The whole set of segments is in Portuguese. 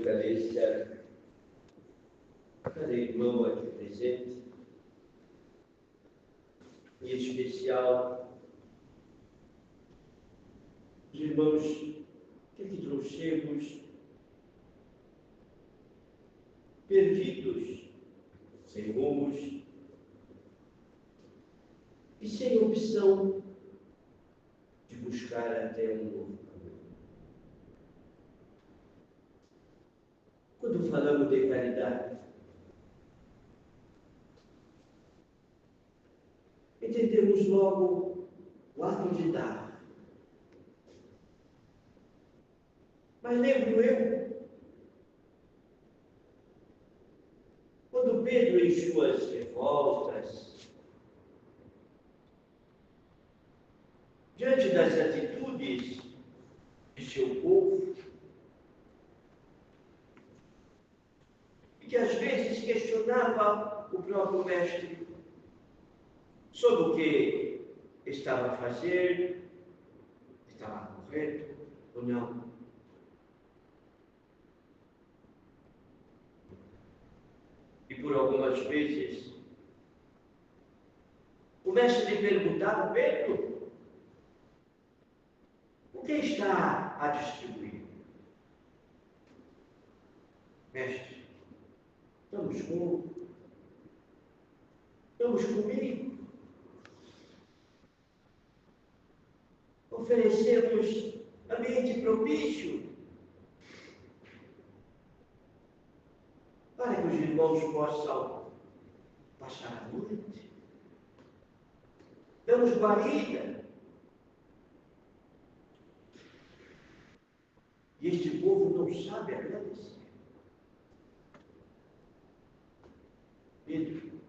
agradeça a cada irmão aqui presente, em especial os irmãos que aqui trouxemos perdidos, sem rumos e sem opção de buscar até um novo caminho. Quando falamos de caridade, entendemos logo o ato de dar. Mas lembro eu, quando Pedro, em suas revoltas, diante das atitudes de seu povo, e que às vezes questionava o próprio mestre sobre o que estava a fazer, estava correto ou não. E por algumas vezes, o mestre lhe perguntava: Pedro, o que está a distribuir? Mestre, estamos comigo. Oferecemos ambiente propício para que os irmãos possam passar a noite. Damos guarida. E este povo não sabe agradecer. Pedro,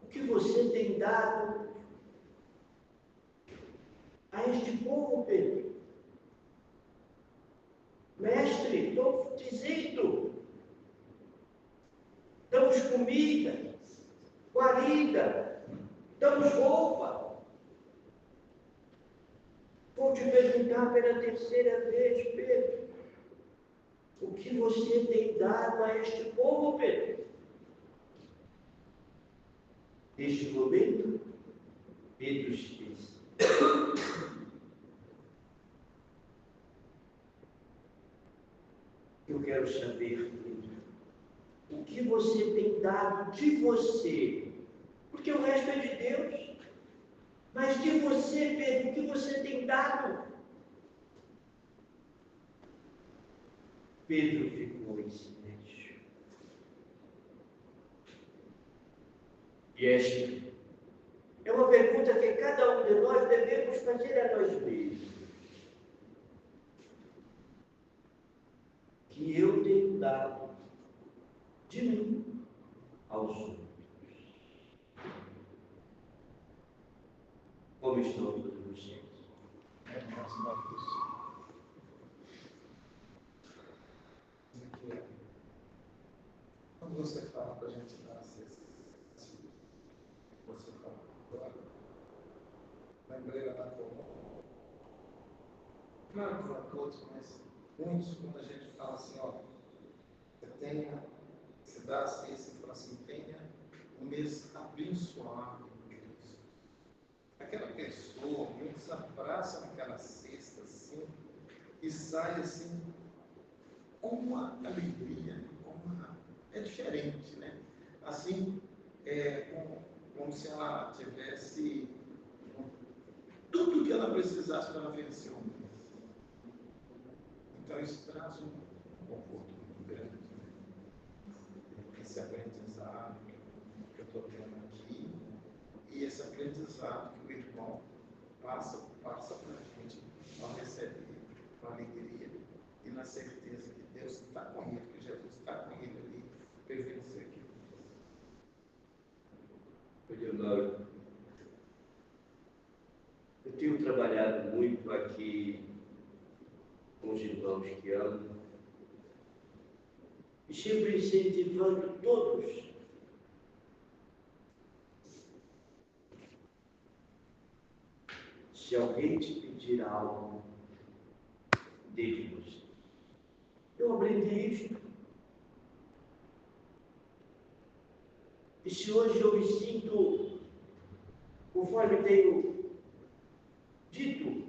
o que você tem dado a este povo, Pedro? Mestre, estou dizendo, damos comida, guarida, damos roupa. Vou te perguntar pela terceira vez, Pedro, o que você tem dado a este povo, Pedro? Neste momento, Pedro disse: eu quero saber, Pedro, o que você tem dado de você, porque o resto é de Deus, mas de você, Pedro, o que você tem dado? Pedro ficou em silêncio. E esta é uma pergunta que cada um de nós devemos fazer a nós mesmos. Que eu tenho dado de mim aos outros. Como estão todos vocês? Quando você fala para a gente dar a cesta, você fala agora, lembrei da como, claro que para todos, mas muitos, quando a gente fala assim, ó, você dá a cesta e fala assim, tenha um mês abençoado por Deus. Aquela pessoa, muitos abraçam aquela cesta assim, e sai assim, com uma alegria, é diferente, né? Assim, como se ela tivesse tudo que ela precisasse para vencer o mundo. Então, isso traz um conforto muito grande, né? Esse aprendizado que eu estou tendo aqui, e esse aprendizado que o irmão passa para a gente ao receber com alegria e na certeza que Deus está com ele, que Jesus está com ele ali, para ele vencer aquilo. Eu tenho trabalhado muito aqui com os irmãos que amo e sempre incentivando todos se alguém te pedir algo, dê-lhe você. Eu aprendi isto. E se hoje eu me sinto, conforme tenho dito,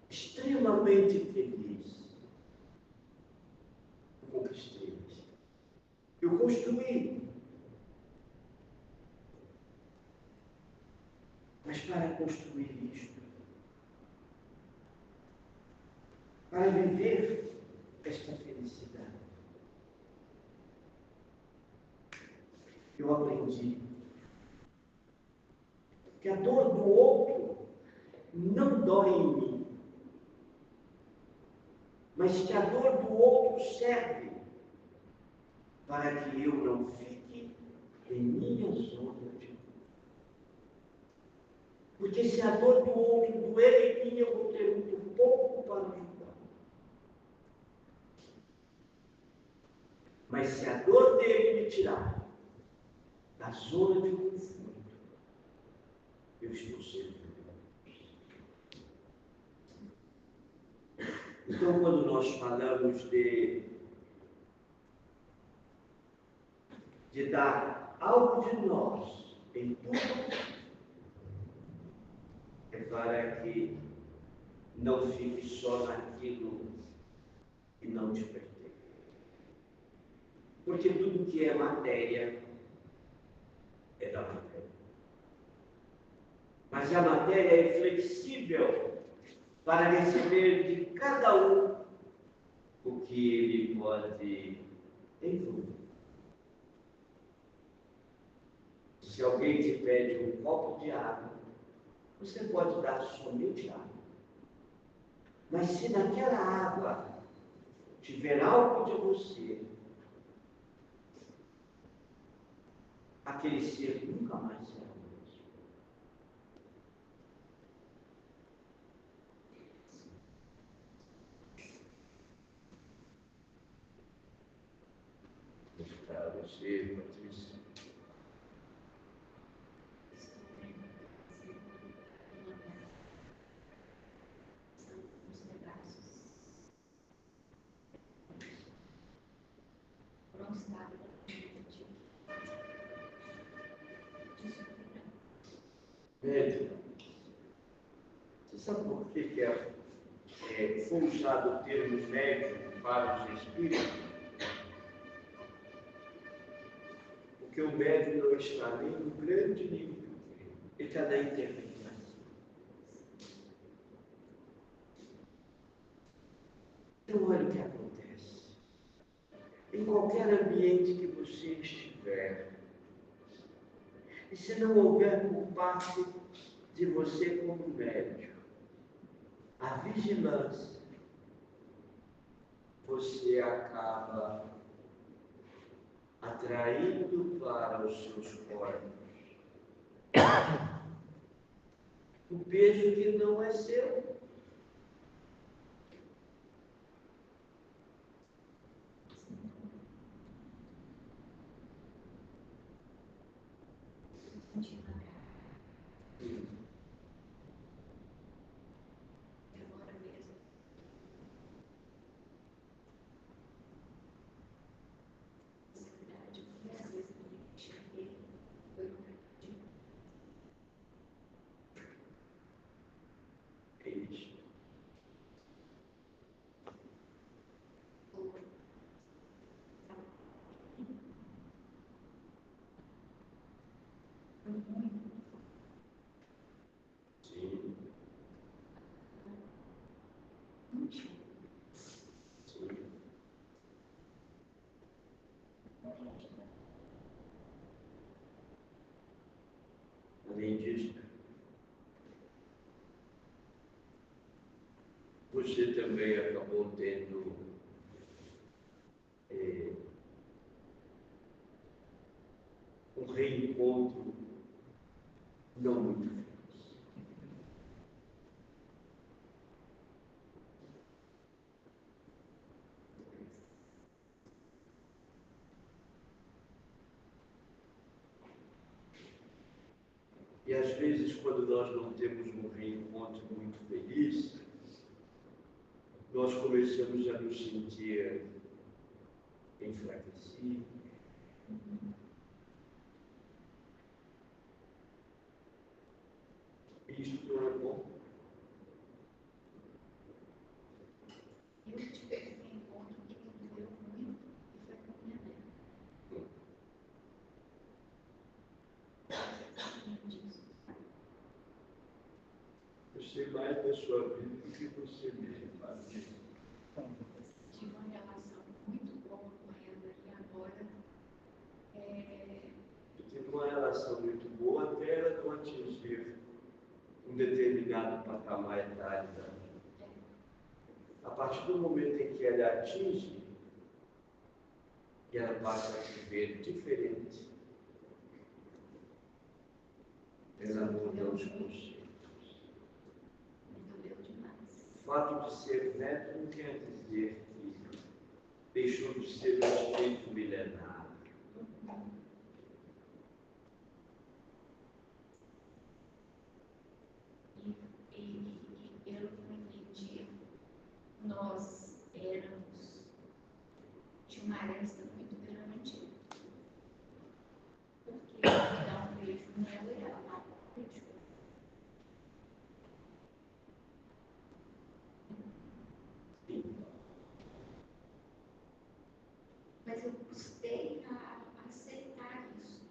extremamente feliz, eu conquistei. Eu construí. Mas para construir isto, para viver esta felicidade, eu aprendi que a dor do outro não dói em mim, mas que a dor do outro serve para que eu não fique em minha zona de dor. Porque se a dor do outro doer em mim, eu vou ter muito pouco para ajudar. Mas se a dor dele me tirar da zona de conforto, eu estou sendo feliz. Então, quando nós falamos de dar algo de nós em tudo, é para que não fique só naquilo que não te pertence. Porque tudo que é matéria é da matéria. Mas a matéria é flexível para receber de cada um o que ele pode envolver. Se alguém te pede um copo de água, você pode dar somente água. Mas se naquela água tiver algo de você, aquele ser nunca mais será o mesmo. Para você, Patrícia. Médico, você sabe por que foi usado o termo médico para os espíritos? Porque o médico não está nem no grande nível, ele está na intermediação. Então, olha o que acontece. Em qualquer ambiente que você estiver, e se não houver por parte de você como médico a vigilância, você acaba atraindo para os seus corpos o peso que não é seu. Além disso, você também acabou tendo um reencontro não muito feliz. E às vezes, quando nós não temos um reencontro muito feliz, nós nós começamos a nos sentir enfraquecidos. Isto é bom. Eu tive um encontro que me doeu muito e foi com a minha mãe. Eu sei mais da sua vida do que você mesmo faz. Tive uma relação muito boa com ela e agora Eu tive uma relação muito boa até ela não atingir um determinado patamar etário da vida. A partir do momento em que ela atinge, ela passa a viver diferente. Ela muda os conceitos. me doeu demais. O fato de ser neto não quer dizer que deixou de ser um espírito milenar. E pelo que eu entendi, nós éramos de uma aresta muito grande, porque eu fui dar um beijo nela e ela não beijou. Mas eu custei a aceitar isso,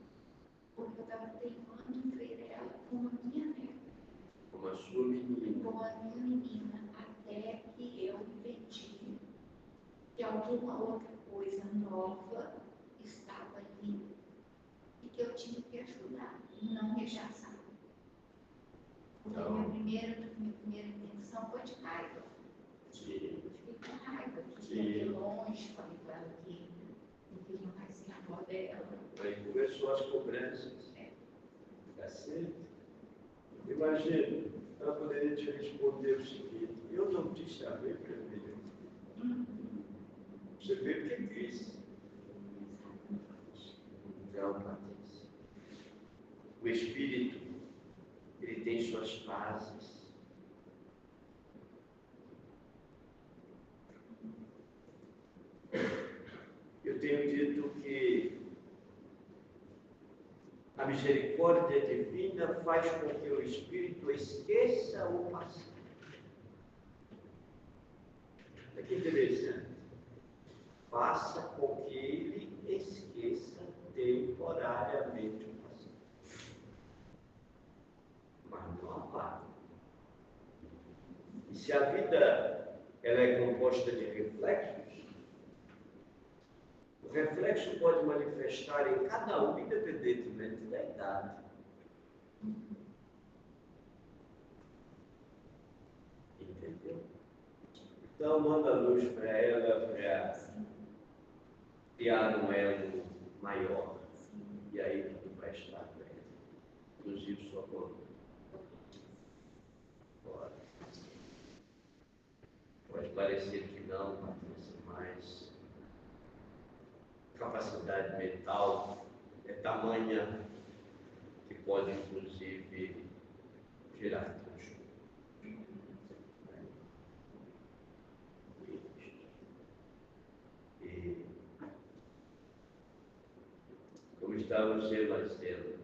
porque eu estava teimando ver ela como a minha neta, Como a sua menina. como a minha menina, até que eu entendi que alguma outra coisa nova estava ali e que eu tinha que ajudar e não rechaçar. Porque minha primeira intenção foi de raiva. Sim. Eu fiquei com raiva, queria ir longe, falei com ela que não queria mais ser avó dela. Aí começou as cobranças. Tá certo? Imagina, ela poderia te responder o seguinte: eu não te chamei primeiro. Você veio porque quis. Então, Patrícia, o espírito, ele tem suas fases. Eu tenho dito que a misericórdia divina faz com que o espírito esqueça o passado. Olha que interessante. Faça com que ele esqueça temporariamente o passado. Mas não apaga. E se a vida ela é composta de reflexos, o reflexo pode manifestar em cada um, independentemente da idade. Entendeu? Então, manda luz para ela, para criar um elo maior. E aí tudo vai estar bem. Inclusive sua conta. Pode parecer que não, Patrícia, mas a capacidade mental é tamanha que pode, inclusive, gerar transtorno. E, como está você, Marcelo?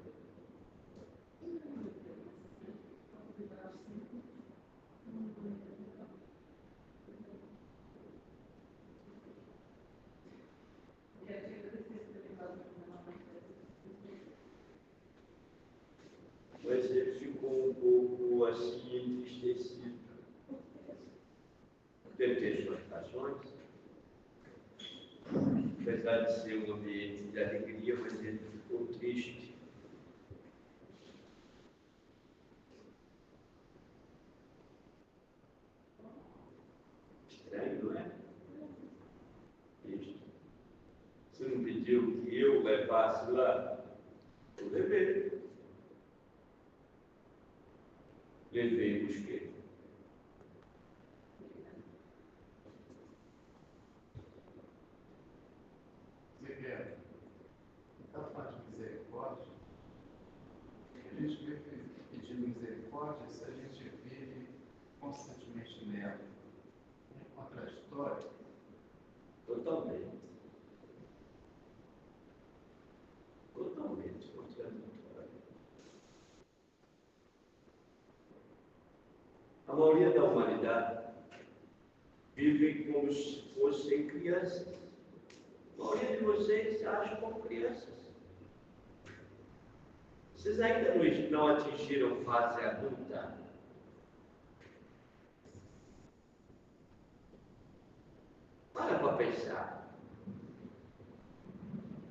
Mas ele ficou um pouco assim entristecido. Deve ter suas razões. Apesar de ser um ambiente de alegria, mas ele ficou triste. Estranho, não é? Triste. Você não pediu que eu levasse lá? Eu levei. Levei e busquei. Zé, aquela parte de misericórdia, a gente vive pedindo misericórdia se a gente vive constantemente nela, contra a maioria da humanidade vivem como se fossem crianças. A maioria de vocês agem como crianças. Vocês ainda não atingiram fase adulta. Para pensar.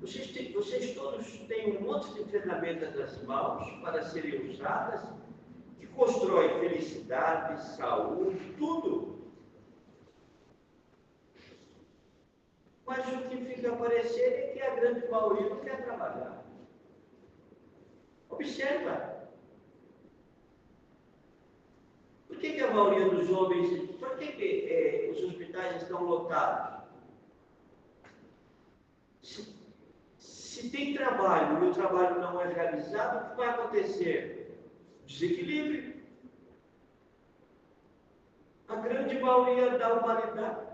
Vocês todos têm um monte de ferramentas nas mãos para serem usadas, que constroem felicidade, saúde, tudo. Mas o que fica aparecendo é que a grande maioria não quer trabalhar. Observa. Por que a maioria dos homens, por que os hospitais estão lotados? Se tem trabalho e o trabalho não é realizado, o que vai acontecer? Desequilíbrio. A grande maioria da humanidade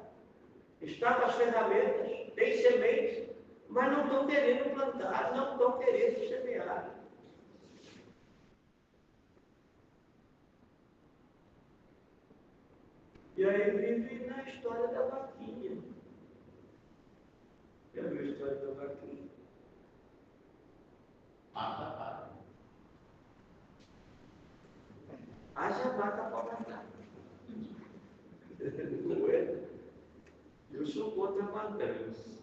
está com as ferramentas, tem sementes, mas não estão querendo plantar, não estão querendo semear. E aí vive na história da vaquinha. Já viu a história da vaquinha? Haja vaca para matar. Não é? Eu sou contra matanças.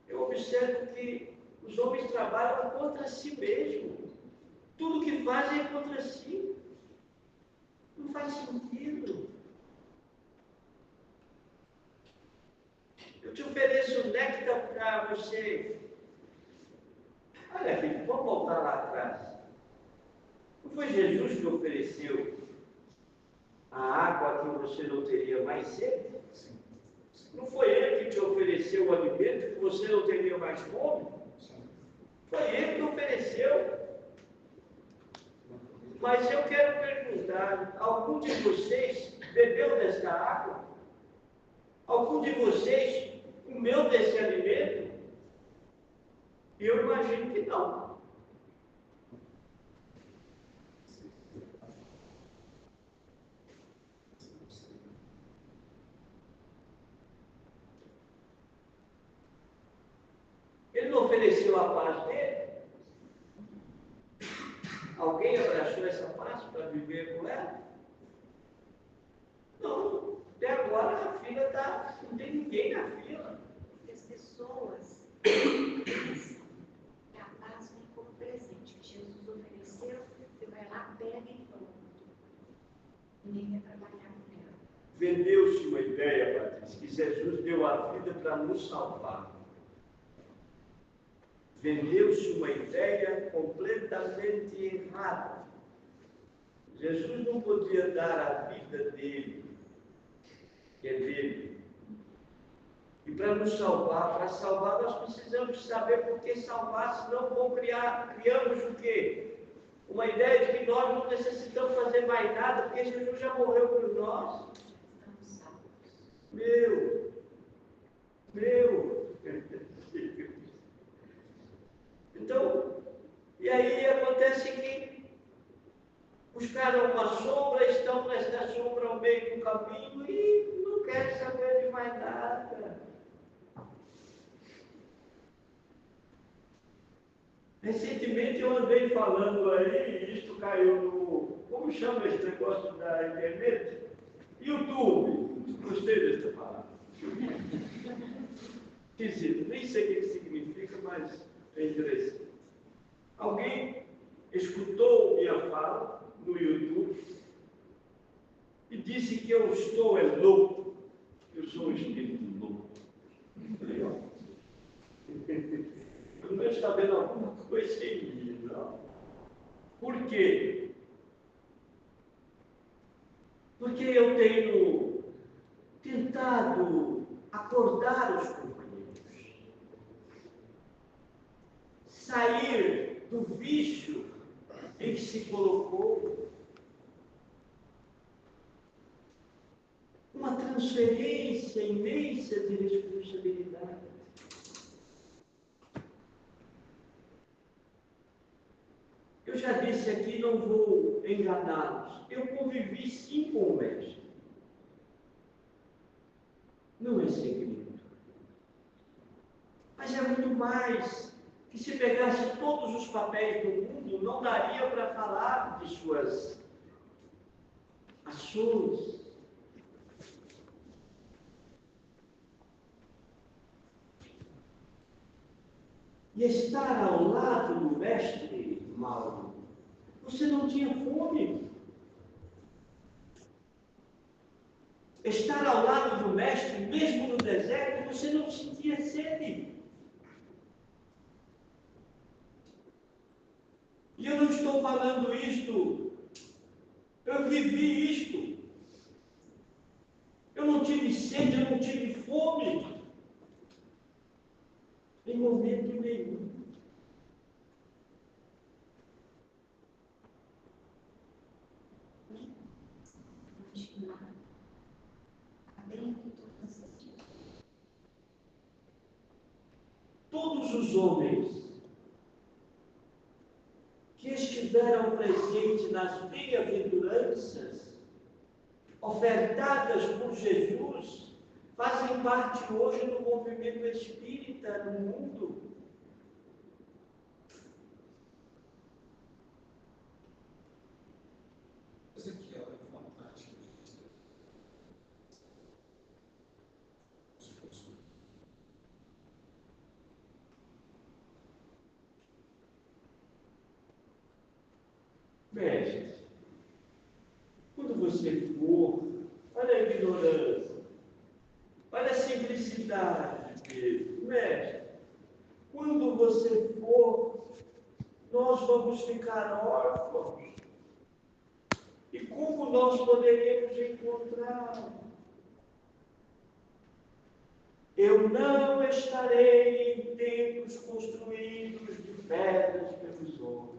Eu observo que os homens trabalham contra si mesmos. Tudo que fazem é contra si. Não faz sentido. Eu te ofereço néctar para você. Olha, filho, vamos voltar lá atrás. Não foi Jesus que ofereceu a água que você não teria mais sede? Sim. Não foi Ele que te ofereceu o alimento que você não teria mais fome? Foi Ele que ofereceu. Mas eu quero perguntar, algum de vocês bebeu desta água? Algum de vocês comeu desse alimento? Eu imagino que não. Ele não ofereceu a paz dele? Alguém abraçou essa paz para viver com ela? Não. Até agora a fila está. Não tem ninguém na fila. As pessoas pensam que a paz vem como presente que Jesus ofereceu, você vai lá, pega e pronto. Ninguém vai trabalhar com ela. Vendeu-se uma ideia, Patrícia, que Jesus deu a vida para nos salvar. Vendeu-se uma ideia completamente errada. Jesus não podia dar a vida dele, que é dele. E para nos salvar, para salvar, nós precisamos saber por que salvar, senão criamos o quê? Uma ideia de que nós não necessitamos fazer mais nada, porque Jesus já morreu por nós. Estamos salvos. Meu. Então, e aí acontece que buscaram uma sombra, estão nessa sombra ao meio do caminho e não querem saber de mais nada. Recentemente eu andei falando aí, e isto caiu no... Como chama esse negócio da internet? YouTube. Gostei dessa palavra. Esquisito, nem sei o que significa, mas é interessante. Alguém escutou minha fala no YouTube e disse que eu estou louco. Eu sou um espírito louco. Eu não está vendo alguma coisa em mim, não. Por quê? Porque eu tenho tentado acordar os companheiros, sair do vício em que se colocou, uma transferência imensa de responsabilidade. Eu já disse aqui, não vou enganá-los. Eu convivi sim com o mestre. Não é segredo. Mas é muito mais que se pegasse todos os papéis do mundo, não daria para falar de suas ações. E estar ao lado do mestre Mauro, você não tinha fome. Estar ao lado do mestre, mesmo no deserto, você não sentia sede. E eu não estou falando isto, eu vivi isto. Eu não tive sede, eu não tive fome. Em momento nenhum. Todos os homens que estiveram presentes nas bem-aventuranças ofertadas por Jesus fazem parte hoje do movimento espírita no mundo. Ezequiel é fantástico. Mestre, quando você for, olha a ignorância, olha a simplicidade dele. Mestre, quando você for, nós vamos ficar órfãos. E como nós poderemos encontrá-lo? Eu não estarei em templos construídos de pedras pelos homens.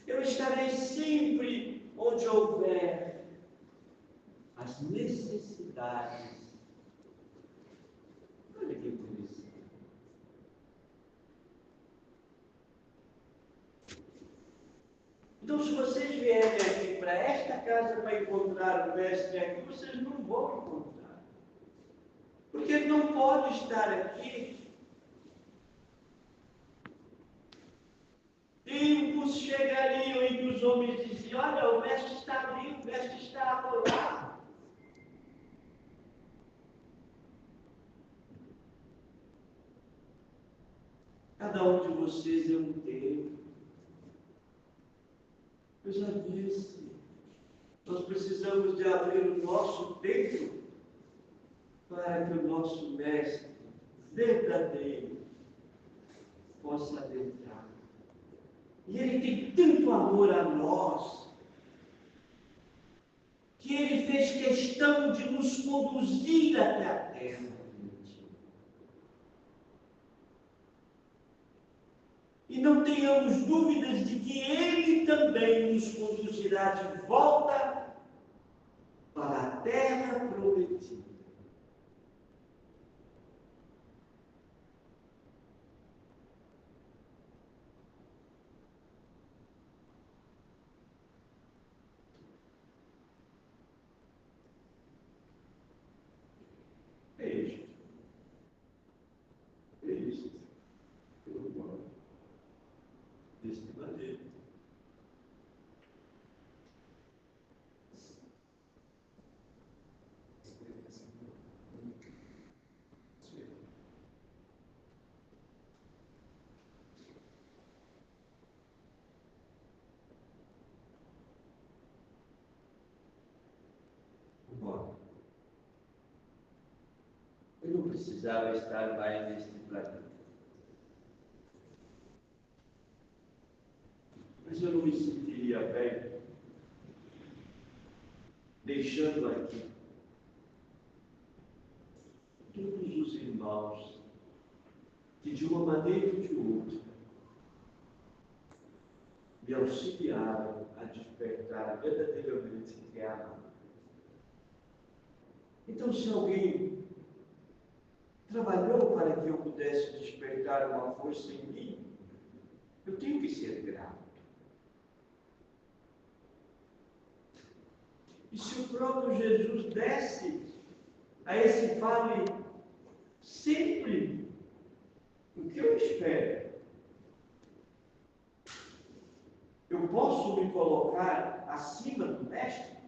Eu estarei sempre onde houver as necessidades. Olha que interessante. Então, se vocês vierem aqui para esta casa para encontrar o mestre aqui, vocês não vão encontrar. Porque ele não pode estar aqui. Tempos chegariam em que os homens diziam: olha, o mestre está ali, o mestre está lá. Cada um de vocês é um templo. Eu já disse, nós precisamos de abrir o nosso templo para que o nosso mestre verdadeiro possa adentrar. E ele tem tanto amor a nós, que ele fez questão de nos conduzir até a terra. E não tenhamos dúvidas de que ele também nos conduzirá de volta para a terra prometida. Deste maneira. Eu não precisava estar mais neste planeta. Mas eu não me sentiria bem deixando aqui todos os irmãos que, de uma maneira ou de outra, me auxiliaram a despertar verdadeiramente que é a alma. Então, se alguém trabalhou para que eu pudesse despertar uma força em mim, que ser grato. E se o próprio Jesus desce a esse vale sempre, o que eu espero? Eu posso me colocar acima do Mestre?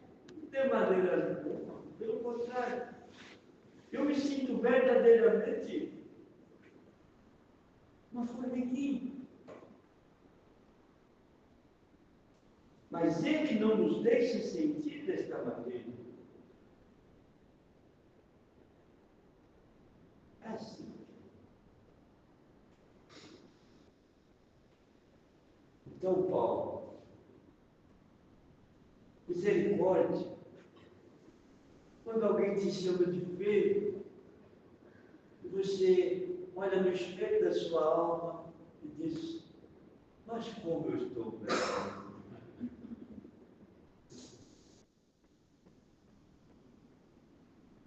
De maneira nenhuma. Pelo contrário, eu me sinto verdadeiramente uma formiguinha. Mas Ele não nos deixa sentir desta maneira. É assim. Então, Paulo, misericórdia. Quando alguém te chama de feio, você olha no espelho da sua alma e diz: mas como eu estou bem.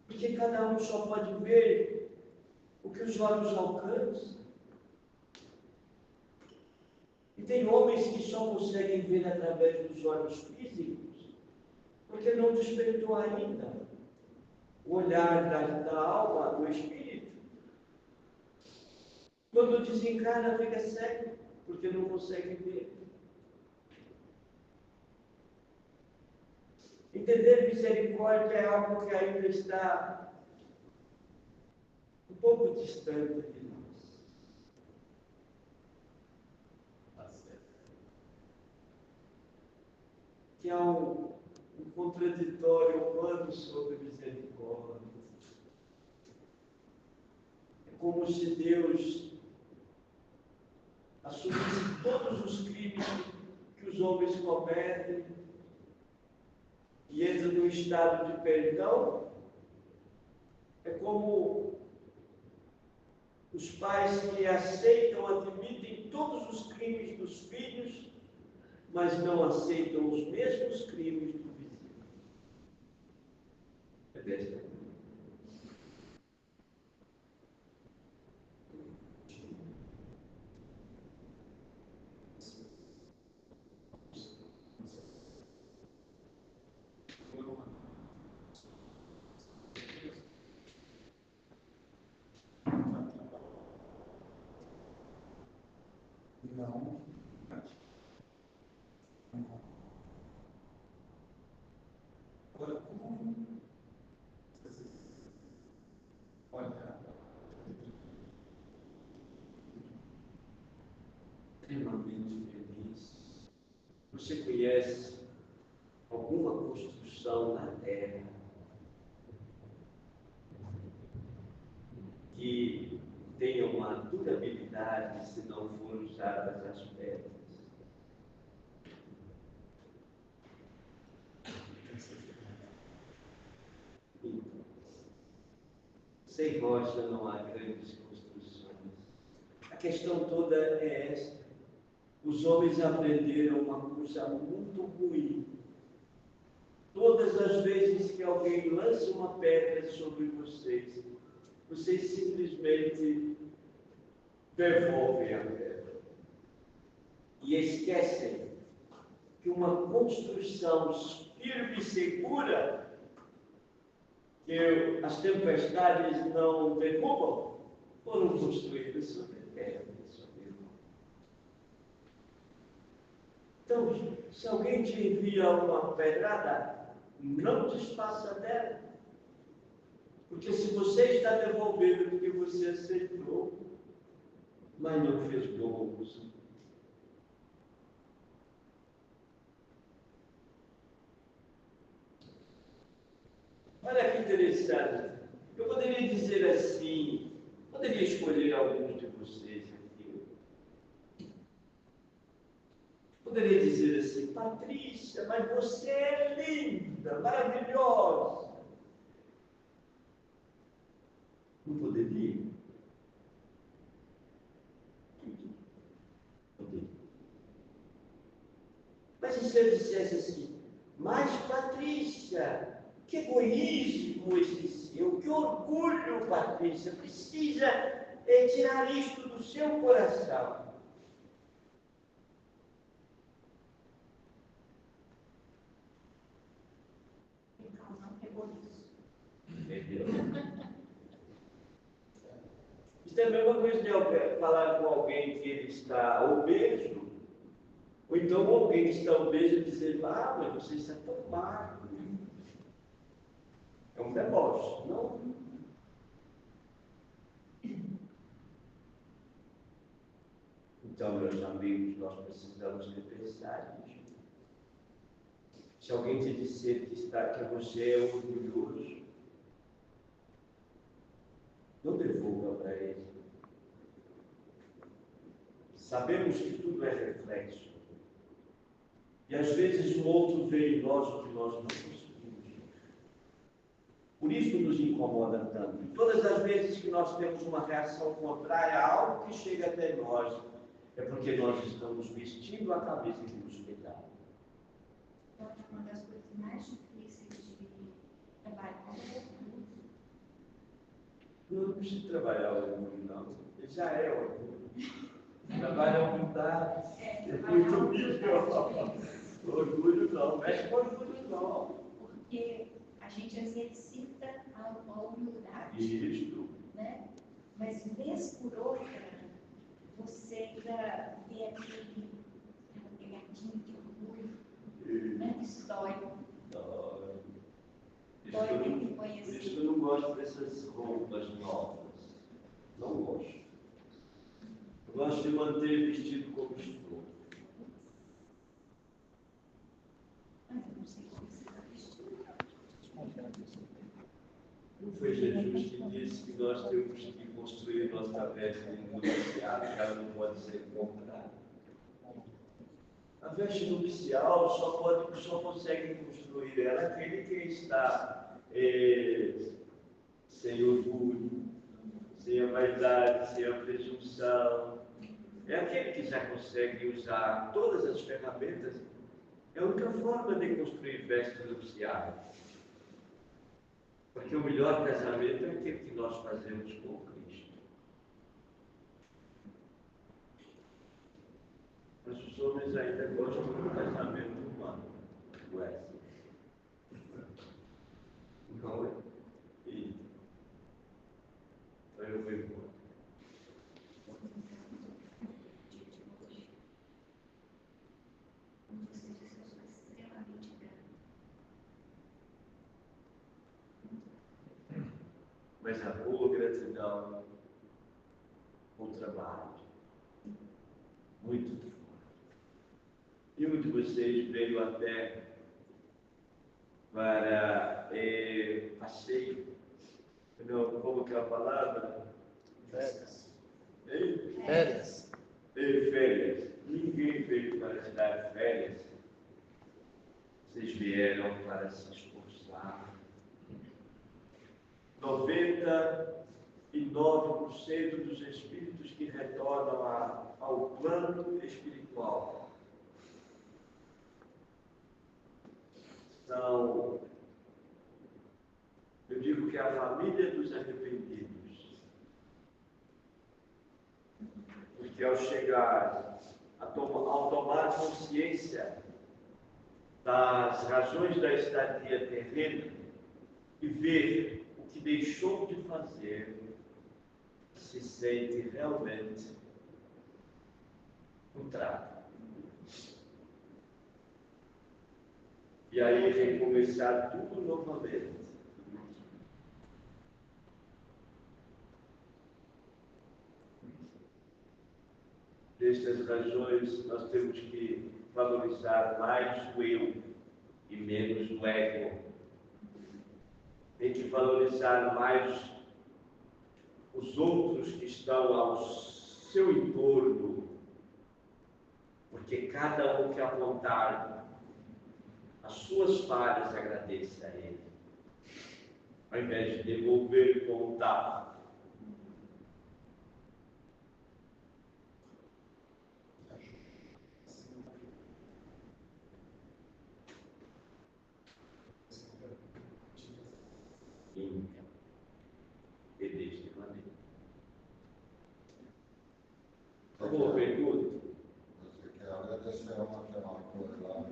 Porque cada um só pode ver o que os olhos alcançam. E tem homens que só conseguem ver através dos olhos físicos, porque não despertou ainda o olhar da alma, do espírito. Quando desencarna, fica cego, porque não consegue ver. Entender misericórdia é algo que ainda está um pouco distante de nós. Que há um contraditório humano sobre misericórdia. É como se Deus assumisse todos os crimes que os homens cometem e entra num estado de perdão. É como os pais que aceitam, admitem todos os crimes dos filhos, mas não aceitam os mesmos crimes do vizinho. É desta maneira. Não. Agora, como olha, Extremamente feliz. Você conhece alguma construção na terra que tenha uma durabilidade se não for usadas as pedras? Sem rocha não há grandes construções. A questão toda é esta. Os homens aprenderam uma coisa muito ruim. Todas as vezes que alguém lança uma pedra sobre vocês, vocês simplesmente devolvem a pedra. E esquecem que uma construção firme e segura, que as tempestades não derrubam, foram construídas sobre pedra. Então, se alguém te envia uma pedrada, não desfaça dela. Porque se você está devolvendo porque você aceitou, mas não fez bom uso. Olha que interessante. Eu poderia dizer assim, poderia escolher alguns de vocês aqui. Poderia dizer assim: Patrícia, mas você é linda, maravilhosa. Não poderia? Poderia. Mas e se eu dissesse assim: mas Patrícia, que egoísmo esse seu, que orgulho, Patrícia, precisa tirar isto do seu coração. Deus. Isso é a mesma coisa de falar com alguém que ele está obeso, ou então alguém que está obeso e dizer, mas você está tão magro. É um deboche, não? Então, meus amigos, nós precisamos repensar isso. Se alguém te disser que você é orgulhoso, não devolva para ele. Sabemos que tudo é reflexo. E às vezes o outro vê em nós o que nós não conseguimos. Por isso nos incomoda tanto. E todas as vezes que nós temos uma reação contrária a algo que chega até nós, é porque nós estamos vestindo a cabeça de um hospital. Uma das coisas mais difíceis de trabalhar é o orgulho. Não precisa trabalhar o orgulho, não. Ele já é orgulho. Trabalha a humildade. É muito melhor. Orgulho não. Mexe com orgulho não. Porque a gente exercita a humildade. Isso. Né? Mas, vez por outra, você ainda vê aquele pegadinho de orgulho, né? Que dói. Por isso que eu não gosto dessas roupas novas. Não gosto. Eu gosto de manter vestido como estou. Mas eu não sei como você está vestido. Não foi Jesus que disse que nós temos que construir nossa veste nupcial, que ela não pode ser comprada. A veste nupcial só consegue construir ela aquele que está sem orgulho, sem a vaidade, sem a presunção. É aquele que já consegue usar todas as ferramentas. É a única forma de construir vestes nupciais. Porque o melhor casamento é aquele que nós fazemos com Cristo. Mas os homens ainda gostam do casamento humano. Ué. Não é? E eu vou embora. Mas a boa gratidão, o trabalho, muito forte. E um de vocês veio até para passeio, não, como que é a palavra? Férias. Férias. Férias. Ninguém veio para tirar férias. Vocês vieram para se esforçar. 99% dos espíritos que retornam ao plano espiritual são, eu digo que é a família dos arrependidos. Porque ao chegar, ao tomar consciência das razões da estadia terrena e ver o que deixou de fazer, se sente realmente frustrado. E aí recomeçar tudo novamente. Destas razões, nós temos que valorizar mais o eu e menos o ego. Tem que valorizar mais os outros que estão ao seu entorno, porque cada um que apontar as suas falhas agradeça a ele, ao invés de devolver como dá. E deste planeta. Alguma pergunta? Você quer agradecer a matemática lá?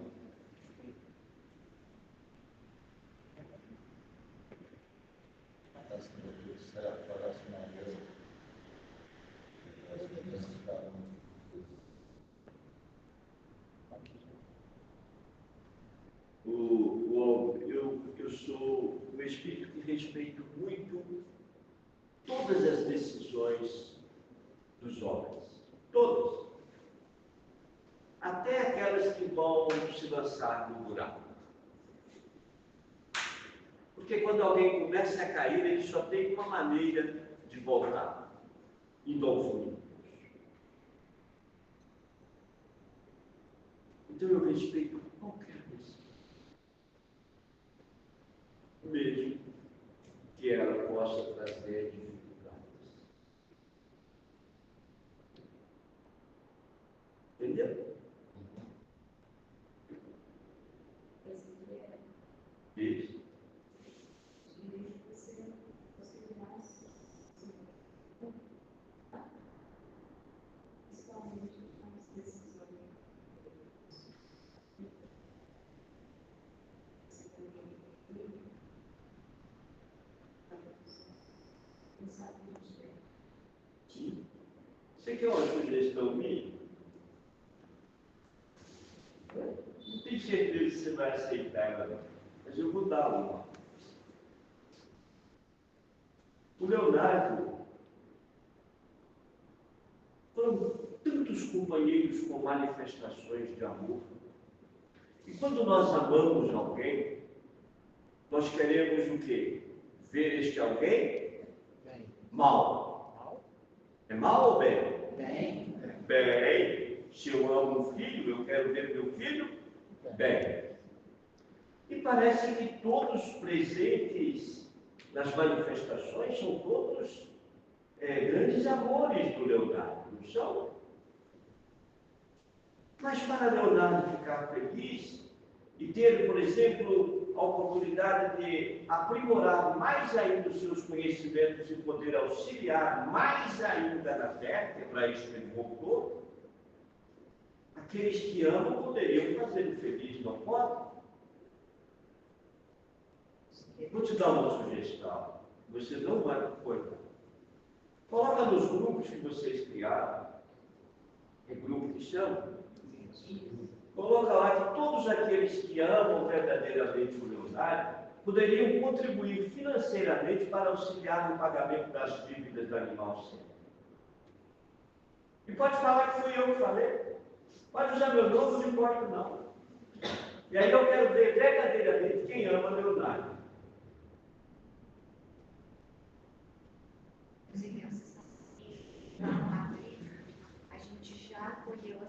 respeito muito todas as decisões dos homens. Todas. Até aquelas que vão se lançar no buraco. Porque quando alguém começa a cair, ele só tem uma maneira de voltar. Indo ao fundo. Então eu respeito qualquer decisão. Mesmo que ela possa trazer dificuldades. Entendeu? Isso. Você quer uma sugestão minha? Não tenho certeza se você vai aceitar ela, não. Mas eu vou dar uma. O Leonardo, foram tantos companheiros com manifestações de amor. E quando nós amamos alguém, nós queremos o quê? Ver este alguém mal. É mal ou bem? Bem. Bem. Se eu amo um filho, eu quero ver meu filho bem. E parece que todos presentes nas manifestações são todos grandes amores do Leonardo, não são? Mas para Leonardo ficar feliz e ter, por exemplo, a oportunidade de aprimorar mais ainda os seus conhecimentos e poder auxiliar mais ainda na fé, que é para isso que ele voltou, aqueles que amam poderiam fazê-lo feliz, não podem? Vou te dar uma sugestão. Você não vai concordar. Coloca nos grupos que vocês criaram. É grupo que chama? Coloca lá que todos aqueles que amam verdadeiramente o Leonardo poderiam contribuir financeiramente para auxiliar no pagamento das dívidas do animal sério. E pode falar que fui eu que falei. Pode usar meu nome, não importa não. E aí eu quero ver verdadeiramente quem ama Leonardo. A gente já acolheu uma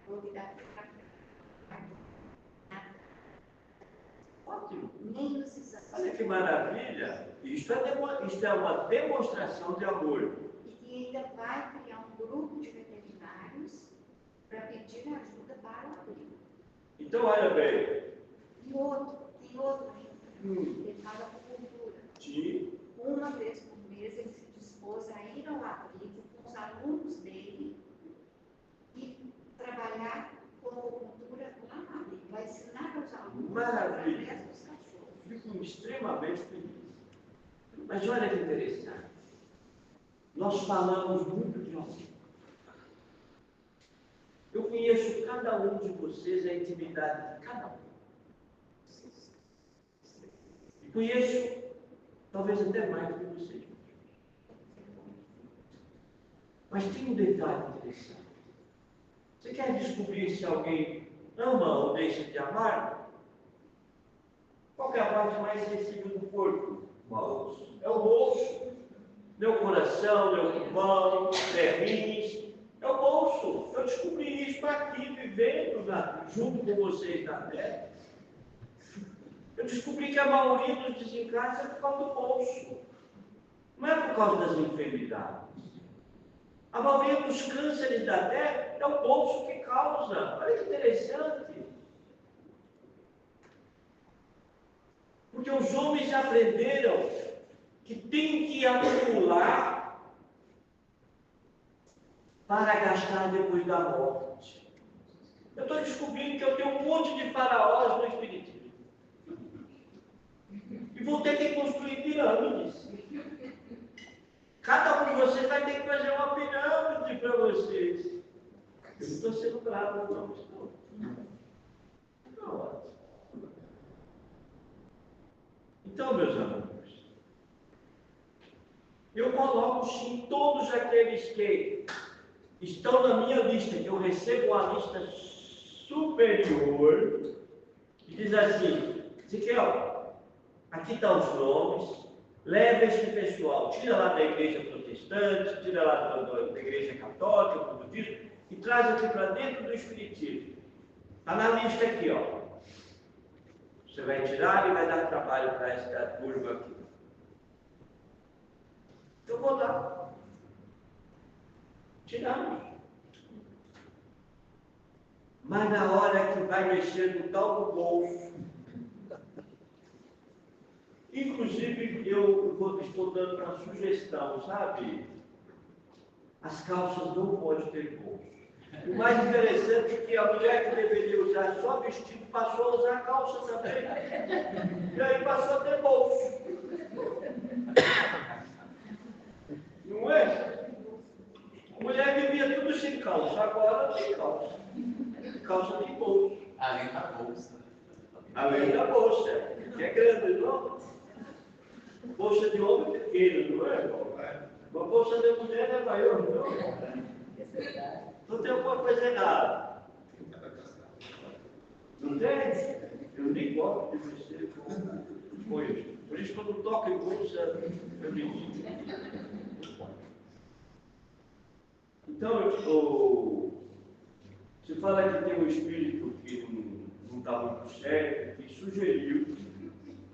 novidade. Ótimo. Nem nos exames. Olha que maravilha. Isto é uma demonstração de amor. E que ainda vai criar um grupo de veterinários para pedir ajuda para o abrigo. Então, olha bem. E tem outro ainda. Ele faz acupuntura. Sim. Uma vez por mês ele se dispôs a ir ao abrigo com os alunos dele e trabalhar com acupuntura lá no abrigo. Vai ensinar aos alunos Maravilha. através dos cachorros. Fico extremamente feliz. Mas olha que interessante. Nós falamos muito de amor. Eu conheço cada um de vocês, a intimidade de cada um. E conheço, talvez até mais do que vocês. Mas tem um detalhe interessante. Você quer descobrir se alguém ama ou deixa de amar? Qual é a parte mais sensível do corpo? É o bolso. Meu coração, meu pulmão, rins. É o bolso. Eu descobri isso aqui, vivendo junto com vocês na terra. Eu descobri que a maioria dos desencarnes é por causa do bolso. Não é por causa das enfermidades. A maioria dos cânceres da terra é o bolso que causa. Olha que interessante. Porque os homens já aprenderam que tem que acumular para gastar depois da morte. Eu estou descobrindo que eu tenho um monte de faraós no espiritismo. E vou ter que construir pirâmides. Cada um de vocês vai ter que fazer uma pirâmide para vocês. Eu não estou sendo bravo, não. Não. Então, meus amigos, eu coloco sim todos aqueles que estão na minha lista, que eu recebo a lista superior, e diz assim: Ezequiel, aqui estão os nomes, leva esse pessoal, tira lá da igreja protestante, tira lá da igreja católica, do budismo, e traz aqui para dentro do espiritismo. Está na lista aqui, ó. Você vai tirar e vai dar trabalho para esta turma aqui. Eu vou dar. Tiramos. Mas na hora que vai mexer no tal do bolso, inclusive eu estou dando uma sugestão, sabe? As calças não podem ter bolso. O mais interessante é que a mulher que deveria usar só vestido passou a usar calça também. E aí passou a ter bolso. Não é? A mulher vivia tudo sem calça, agora não tem calça. Calça tem bolso. Além da bolsa. Além da bolsa, que é grande, não? Bolsa de homem é pequena, não é, irmão? Uma bolsa de mulher é maior, não? Não tem alguma coisa errada. Não tem? Eu nem gosto de mexer com coisas. Por isso, quando toca em bolsa, eu me digo. Então, se fala que tem um espírito que não está muito certo, que sugeriu,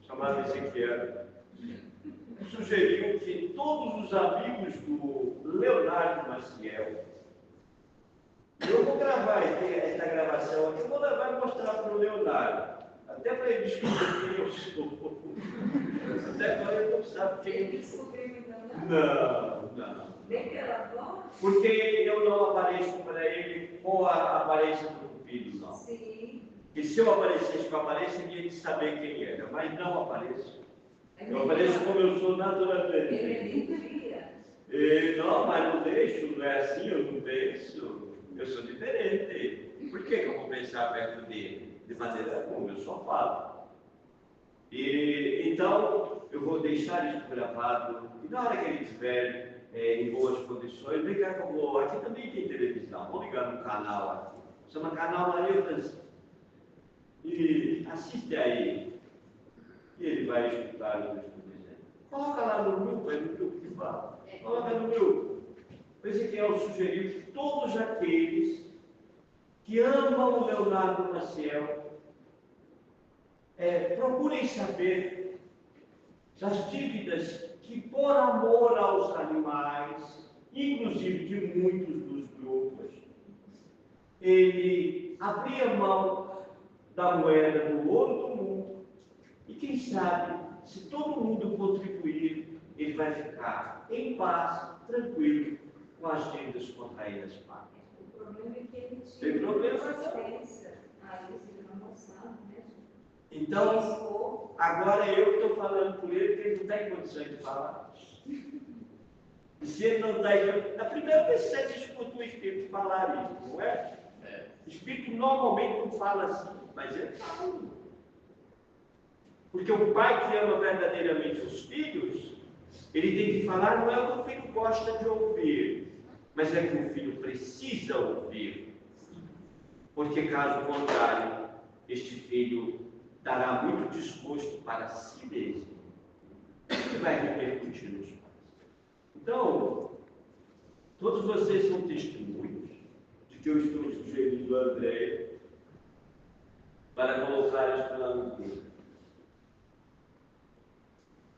chamado Ezequiel, sugeriu que todos os amigos do Leonardo Maciel, eu vou gravar essa gravação aqui, eu vou levar e mostrar para o Leonardo, até para ele descobrir quem eu sou. Até agora ele não sabe quem eu sou. Não. Nem pela voz? Porque eu não apareço para ele com a aparência do filho, não. Sim. E se eu aparecesse com a aparência, ele ia saber quem era, mas não apareço. Eu apareço como eu sou naturalmente. Não, mas não deixo, não é assim, eu não deixo. Eu sou diferente. Por que eu vou pensar perto dele? De maneira alguma, eu só falo. E então, eu vou deixar isso gravado. E na hora que ele estiver em boas condições, vem cá que eu vou. Aqui também tem televisão. Vou ligar no canal aqui. Chama Canal Maria Francisca. E assiste aí. E ele vai escutar o que eu estou dizendo. Coloca lá no grupo, é no grupo que fala. Coloca no grupo. O Ezequiel sugeriu que todos aqueles que amam o Leonardo Maciel procurem saber das dívidas que, por amor aos animais, inclusive de muitos dos grupos, ele abria mão da moeda do ouro do mundo. E quem sabe, se todo mundo contribuir, ele vai ficar em paz, tranquilo, com as dívidas contraídas pagas. O problema é que ele Tem problema, resistência a isso, ele não sabe mesmo. Então, agora eu estou falando por ele, porque ele não está em condições de falar. E se ele não está em... A primeira vez que você escuta o Espírito falar isso, não é? O Espírito normalmente não fala assim, mas ele fala. Porque o pai que ama verdadeiramente os filhos, ele tem que falar, não é o que o filho gosta de ouvir, mas é que o filho precisa ouvir. Porque caso contrário, este filho dará muito desgosto para si mesmo, que vai repercutir nos pais. Então, todos vocês são testemunhos de que eu estou sugerindo a André para colocar isso lá no grupo.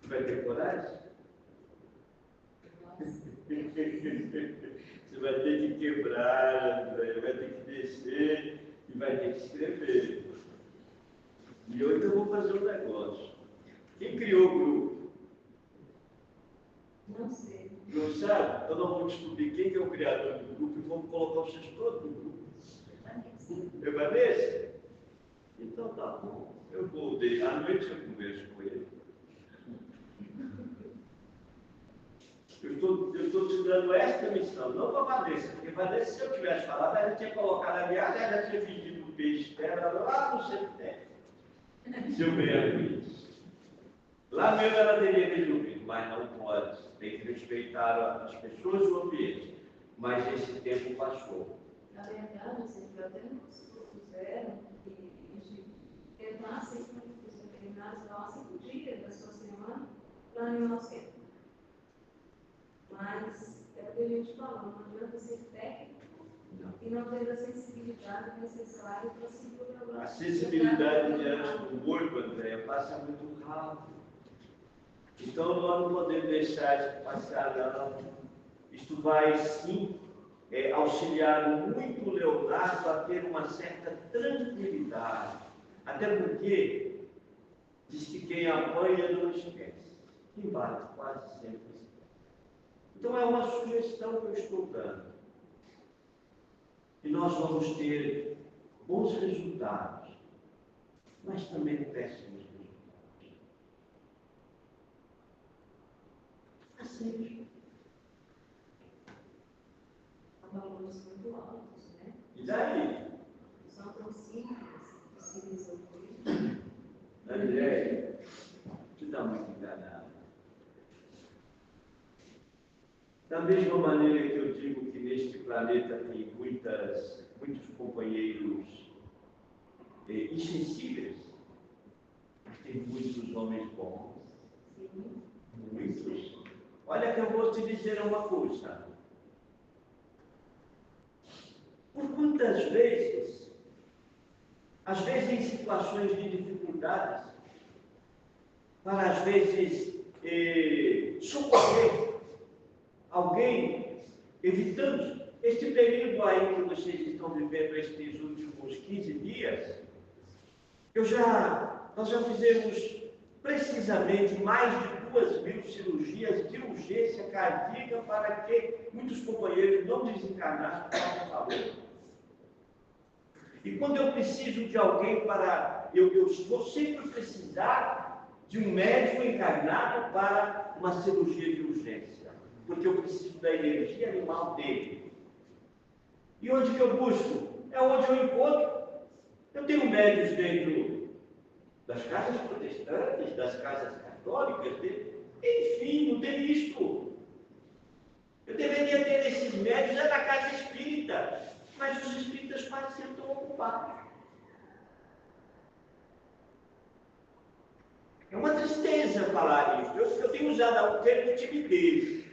Vai ter coragem? Você vai ter que quebrar, André, vai ter que descer e vai ter que escrever. E hoje eu vou fazer um negócio. Quem criou o grupo? Não sei. Não sabe? Então nós vamos descobrir quem é o criador do grupo e vamos colocar vocês todos no grupo. É Vanessa? Então tá bom. Eu vou deixar. À noite eu converso com ele. Eu estou te dando esta missão, não para a Vanessa, porque Vanessa, se eu tivesse falado, ela tinha colocado a viagem, ela tinha vendido o peixe dela lá no cemitério. Se eu ganhar com isso. Lá mesmo ela teria resolvido, mas não pode. Tem que respeitar as pessoas e o ambiente. Mas esse tempo passou. Na verdade, assim, eu até nos propuseram que a gente tentasse os veterinários dar 5 dias da sua semana para animar o centro. Mas é o que a gente falou, não adianta ser técnico e não ter a sensibilidade necessária para se programar. A sensibilidade diante do morto, André, passa muito rápido. Então nós não podemos deixar isso passar, não. Isto vai sim auxiliar muito o Leonardo a ter uma certa tranquilidade. Até porque diz que quem apanha não esquece. Quem bate quase sempre esquece. Então é uma sugestão que eu estou dando. E nós vamos ter bons resultados, mas também péssimos resultados. Assim. São valores muito altos, né? E daí? São tão simples de se resolver. André, te dá muito enganado. Da mesma maneira que eu digo que neste planeta tem muitos companheiros insensíveis, mas tem muitos homens bons. Sim. Muitos. Olha que eu vou te dizer uma coisa. Por quantas vezes, às vezes em situações de dificuldades, para às vezes socorrer alguém, evitando este período aí que vocês estão vivendo estes últimos 15 dias, nós já fizemos precisamente mais de 2.000 cirurgias de urgência cardíaca para que muitos companheiros não desencarnassem por favor. E quando eu preciso de alguém eu vou sempre precisar de um médico encarnado para uma cirurgia de urgência, porque eu preciso da energia animal dele. E onde que eu busco? É onde eu encontro. Eu tenho médios dentro das casas protestantes, das casas católicas, enfim, não tem isto. Eu deveria ter esses médios na casa espírita, mas os espíritas quase sempre estão ocupados. É uma tristeza falar isso. Eu tenho usado o termo timidez.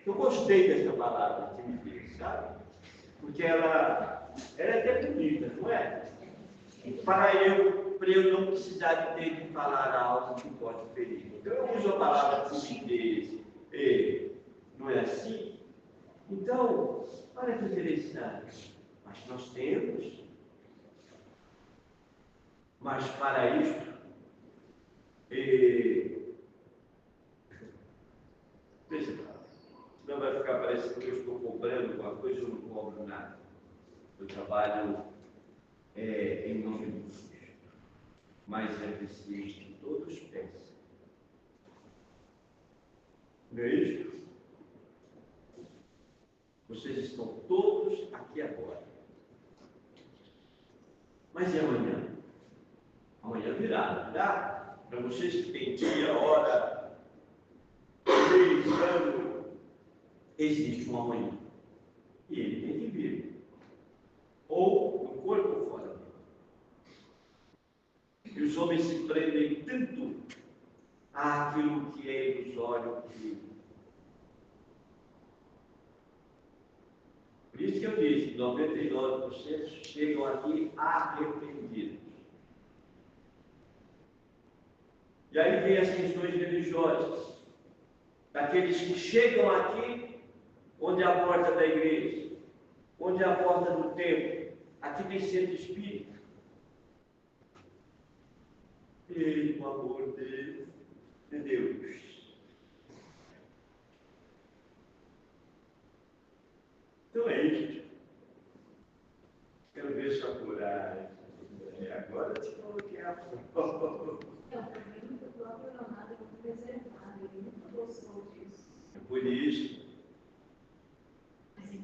Eu gostei dessa palavra, timidez, sabe? Porque ela é até bonita, não é? Para eu não precisar de ter que falar algo que pode ferir. Então eu uso a palavra timidez. Não é assim? Então, olha que interessante. Mas nós temos. Mas para isto, senão vai ficar parecendo que eu estou cobrando alguma coisa, eu não cobro nada. Eu trabalho em nome do Cristo. Mas é preciso que todos pensem. Não é isso? Vocês estão todos aqui agora. Mas e amanhã? Amanhã virá. Para vocês que têm dia, hora, mês, ano, existe um amanhã. E ele tem que vir. Ou no corpo ou fora dele. E os homens se prendem tanto àquilo que é ilusório. Por isso que eu disse, 99% chegam aqui arrependidos. E aí vem as questões religiosas, daqueles que chegam aqui, onde é a porta da igreja, onde é a porta do templo, aqui tem centro espírita. E, pelo amor de Deus. Então é isso. Quero ver sua coragem. Agora eu te coloquei a prova. É o problema do próprio Leonardo é muito reservado, ele nunca gostou disso. É por isso.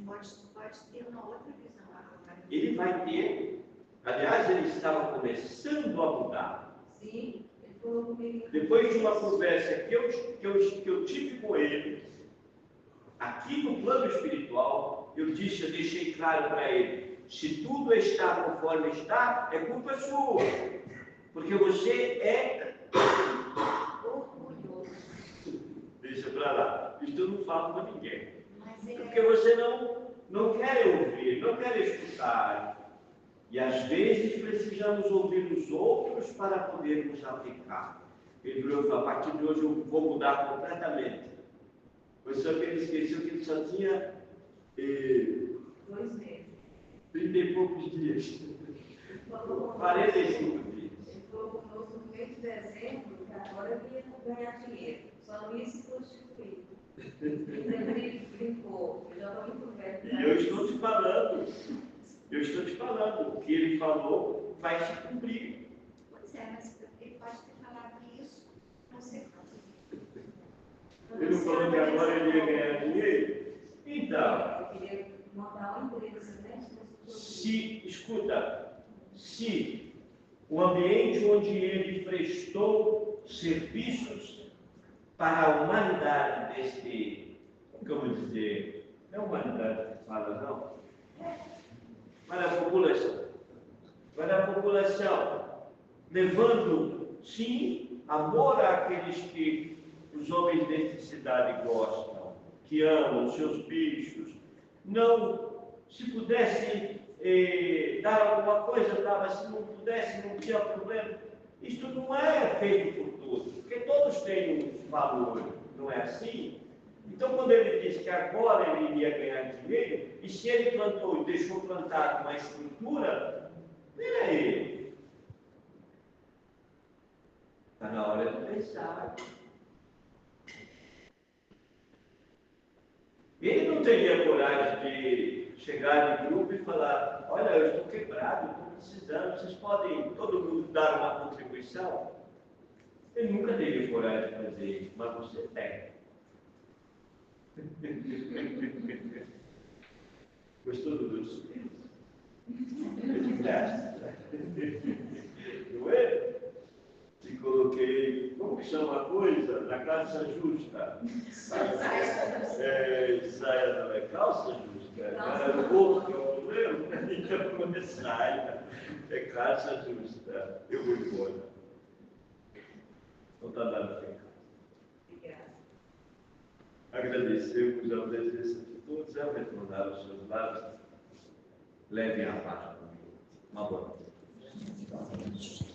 Mas ele pode ter uma outra visão agora. Ele vai ter. Aliás, ele estava começando a mudar. Sim, ele Depois de uma conversa que eu tive com ele, aqui no plano espiritual, eu deixei claro para ele: se tudo está conforme está, é culpa sua, porque você é orgulhoso. Deixa para lá, isso eu não falo para ninguém, Mas porque você não quer ouvir, não quer escutar. E às vezes precisamos ouvir os outros para podermos aplicar. Ele virou e falou: a partir de hoje eu vou mudar completamente. Foi só que ele esqueceu que ele só tinha 2 meses. 30 e poucos dias. 45 dias. Ele falou conosco no mês de dezembro que agora ele ia ganhar dinheiro. Só não ia se prostituir. Ele brincou. Eu já estou muito velho. E eu estou te falando, o que ele falou vai se cumprir. Pois é, mas ele pode ter falado isso, não sei quanto. Ele não falou que agora ele ia ganhar dinheiro? Então, Eu queria montar uma empresa, né? Se o ambiente onde ele prestou serviços para a humanidade como dizer, não é a humanidade que fala, não, para a população, levando, sim, amor àqueles que os homens desta cidade gostam, que amam os seus bichos. Não, se pudesse dar alguma coisa, dava; se não pudesse, não tinha problema. Isto não é feito por todos, porque todos têm um valor, não é assim? Então, quando ele disse que agora ele iria ganhar dinheiro, e se ele plantou e deixou plantado uma estrutura, peraí, está na hora de pensar. Ele não teria coragem de chegar de grupo e falar: olha, eu estou quebrado, estou precisando, vocês podem todo mundo dar uma contribuição? Ele nunca teria coragem de fazer isso, mas você tem. Gostou do meu sorriso? Não é? Te coloquei, como que chama a coisa? Na calça justa. Saia não é calça justa. Era o corpo que é o problema. Então, quando é saia, é calça justa. Eu vou embora. Não está dando tempo. Agradecemos a presença de todos, ao retornar aos seus lares, levem a paz comigo. Uma boa noite.